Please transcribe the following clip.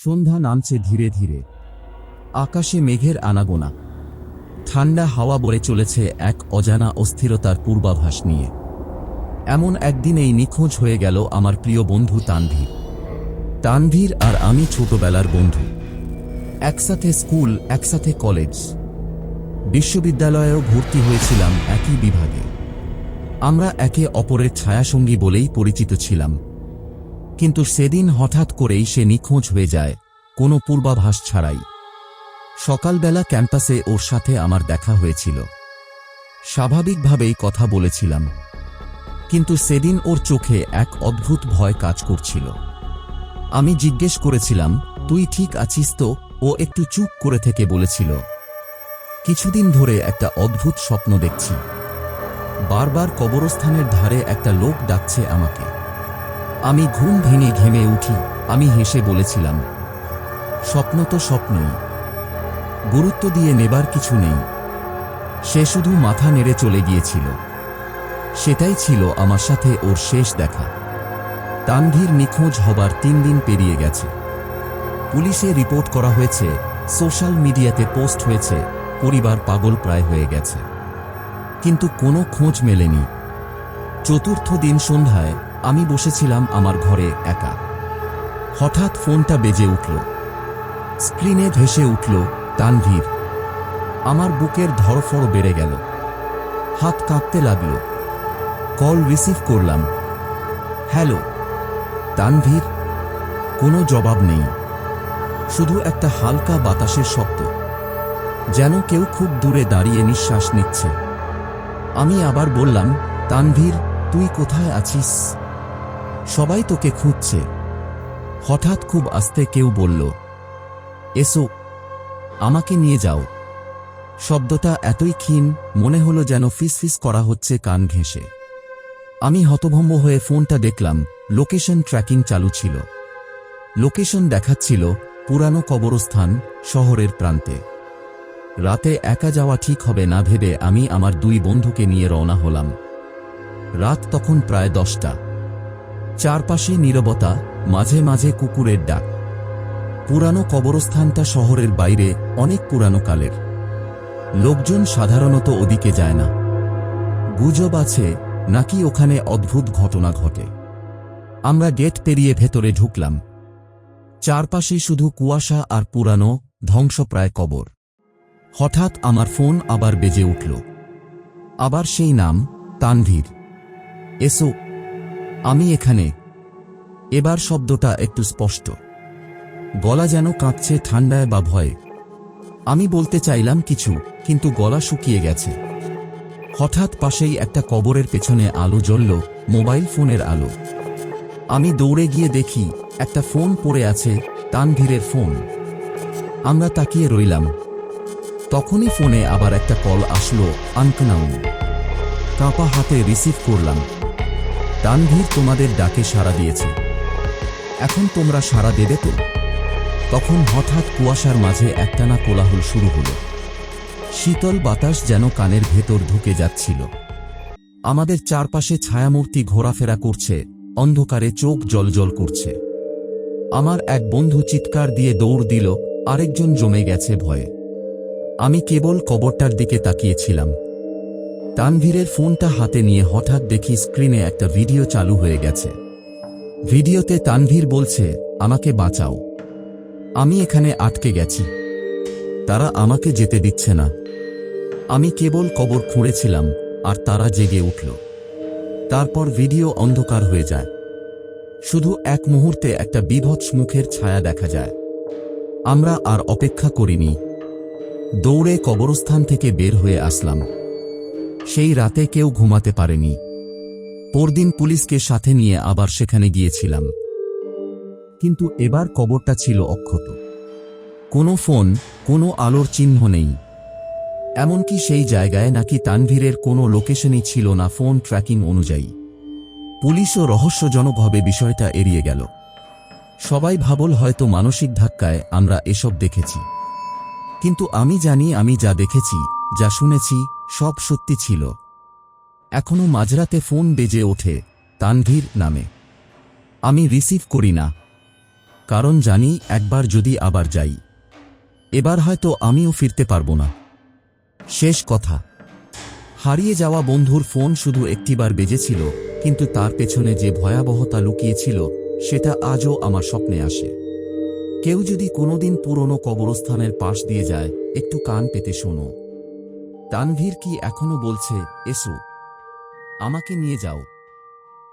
সন্ধ্যা নামছে ধীরে ধীরে। আকাশে মেঘের আনাগোনা, ঠান্ডা হাওয়া বয়ে চলেছে এক অজানা অস্থিরতার পূর্বাভাস নিয়ে। এমন একদিনেই নিখোঁজ হয়ে গেল আমার প্রিয় বন্ধু তানভীর। তানভীর আর আমি ছোটবেলার বন্ধু, একসাথে স্কুল, একসাথে কলেজ, বিশ্ববিদ্যালয়েও ভর্তি হয়েছিলাম একই বিভাগে। আমরা একে অপরের ছায়াসঙ্গী বলেই পরিচিত ছিলাম। কিন্তু সেদিন হঠাৎ করেই সে নিখোঁজ হয়ে যায়, কোনো পূর্বাভাস ছাড়াই। সকালবেলা ক্যাম্পাসে ওর সাথে আমার দেখা হয়েছিল। স্বাভাবিকভাবেই কথা বলেছিলাম, কিন্তু সেদিন ওর চোখে এক অদ্ভুত ভয় কাজ করছিল। আমি জিজ্ঞেস করেছিলাম, তুই ঠিক আছিস তো? ও একটু চুপ করে থেকে বলেছিল, কিছুদিন ধরে একটা অদ্ভুত স্বপ্ন দেখছি। বারবার কবরস্থানের ধারে একটা লোক ডাকছে আমাকে। আমি ঘুম ভেঙে ঘেমে উঠি। আমি হেসে বলেছিলাম, স্বপ্ন তো স্বপ্নই, গুরুত্ব দিয়ে নেবার কিছু নেই। সে শুধু মাথা নেড়ে চলে গিয়েছিল। সেটাই ছিল আমার সাথে ওর শেষ দেখা। তানভীর নিখোঁজ হবার 3 দিন পেরিয়ে গেছে। পুলিশে রিপোর্ট করা হয়েছে, সোশ্যাল মিডিয়াতে পোস্ট হয়েছে, পরিবার পাগল প্রায় হয়ে গেছে, কিন্তু কোনো খোঁজ মেলেনি। চতুর্থ দিন সন্ধ্যায় আমি বসেছিলাম আমার ঘরে একা। হঠাৎ ফোনটা বেজে উঠল। স্ক্রিনে ভেসে উঠল তানভীর। আমার বুকের ধড়ফড় বেড়ে গেল, হাত কাঁপতে লাগল। কল রিসিভ করলাম। হ্যালো তানভীর। কোনো জবাব নেই, শুধু একটা হালকা বাতাসের শব্দ, যেন কেউ খুব দূরে দাঁড়িয়ে নিঃশ্বাস নিচ্ছে। আমি আবার বললাম, তানভীর, তুই কোথায় আছিস? সবাই তোকে খুঁজছে। হঠাৎ খুব আস্তে কেউ বলল, এসো, আমাকে নিয়ে যাও। শব্দটা এতই ক্ষীণ, মনে হলো যেন ফিসফিস করা হচ্ছে কান ঘেঁষে। আমি হতভম্ব হয়ে ফোনটা দেখলাম, লোকেশন ট্র্যাকিং চালু ছিল। লোকেশন দেখাচ্ছিল পুরানো কবরস্থান, শহরের প্রান্তে। রাতে একা যাওয়া ঠিক হবে না ভেবে আমি আমার 2 বন্ধুকে নিয়ে রওনা হলাম। রাত তখন প্রায় 10টা। চারপাশে নীরবতা, মাঝে মাঝে কুকুরের ডাক। পুরানো কবরস্থানটা শহরের বাইরে, অনেক পুরানো কালের। লোকজন সাধারণত ওদিকে যায় না। গুজব আছে নাকি ওখানে অদ্ভুত ঘটনা ঘটে। আমরা গেট পেরিয়ে ভেতরে ঢুকলাম। চারপাশে শুধু কুয়াশা আর পুরানো, ধ্বংসপ্রায় কবর। হঠাৎ আমার ফোন আবার বেজে উঠল। আবার সেই নাম, তানভীর। এসো, আমি এখানে। এবার শব্দটা একটু স্পষ্ট, গলা যেন কাঁপছে ঠান্ডায় বা ভয়ে। আমি বলতে চাইলাম কিছু, কিন্তু গলা শুকিয়ে গেছে। হঠাৎ পাশেই একটা কবরের পেছনে আলো জ্বলল, মোবাইল ফোনের আলো। আমি দৌড়ে গিয়ে দেখি একটা ফোন পড়ে আছে, তানভীরের ফোন। আমরা তাকিয়ে রইলাম। তখনই ফোনে আবার একটা কল আসলো, আনকনাউন। কাঁপা হাতে রিসিভ করলাম। তানভীর তোমাদের ডাকে সাড়া দিয়েছে, এখন তোমরা সাড়া দেবে তো? তখন হঠাৎ কুয়াশার মাঝে একটানা কোলাহল শুরু হলো। শীতল বাতাস যেন কানের ভেতর ঢুকে যাচ্ছিল। আমাদের চারপাশে ছায়ামূর্তি ঘোরাফেরা করছে, অন্ধকারে চোখ জ্বলজ্বল করছে। আমার এক বন্ধু চিৎকার দিয়ে দৌড় দিল, আরেকজন জমে গেছে ভয়ে। আমি কেবল কবরটার দিকে তাকিয়েছিলাম। তানভীরের ফোনটা হাতে নিয়ে হঠাৎ দেখি স্ক্রিনে একটা ভিডিও চালু হয়ে গেছে। ভিডিওতে তানভীর বলছে, আমাকে বাঁচাও, আমি এখানে আটকে গেছি, তারা আমাকে যেতে দিচ্ছে না। আমি কেবল কবর খুঁড়েছিলাম, আর তারা জেগে উঠল। তারপর ভিডিও অন্ধকার হয়ে যায়। শুধু এক মুহূর্তে একটা বীভৎস মুখের ছায়া দেখা যায়। আমরা আর অপেক্ষা করিনি, দৌড়ে কবরস্থান থেকে বের হয়ে আসলাম। সেই রাতে কেউ ঘুমাতে পারেনি। পরদিন পুলিশকে সাথে নিয়ে আবার সেখানে গিয়েছিলাম, কিন্তু এবার কবরটা ছিল অক্ষত। কোনো ফোন, কোনো আলোর চিহ্ন নেই। এমনকি সেই জায়গায় নাকি তানভীরের কোনো লোকেশনই ছিল না ফোন ট্র্যাকিং অনুযায়ী। পুলিশও রহস্যজনকভাবে বিষয়টা এড়িয়ে গেল। সবাই ভাবল হয়তো মানসিক ধাক্কায় আমরা এসব দেখেছি। কিন্তু আমি জানি, আমি যা দেখেছি, যা শুনেছি, সব সত্যি ছিল। এখনো মাঝরাতে ফোন বেজে ওঠে তানভীর নামে। আমি রিসিভ করি না। কারণ জানি একবার যদি আবার যাই, এবার হয়তো আমিও ফিরতে পারবো না। শেষ কথা। হারিয়ে যাওয়া বন্ধুর ফোন শুধু একটিবার বেজেছিল, কিন্তু তার পেছনে যে ভয়াবহতা লুকিয়েছিল সেটা আজও আমার স্বপ্নে আসে। কেউ যদি কোনোদিন পুরনো কবরস্থানের পাশ দিয়ে যায়, একটু কান পেতে শোনো। তানভীর কি এখনো বলছে, এসো, আমাকে নিয়ে যাও।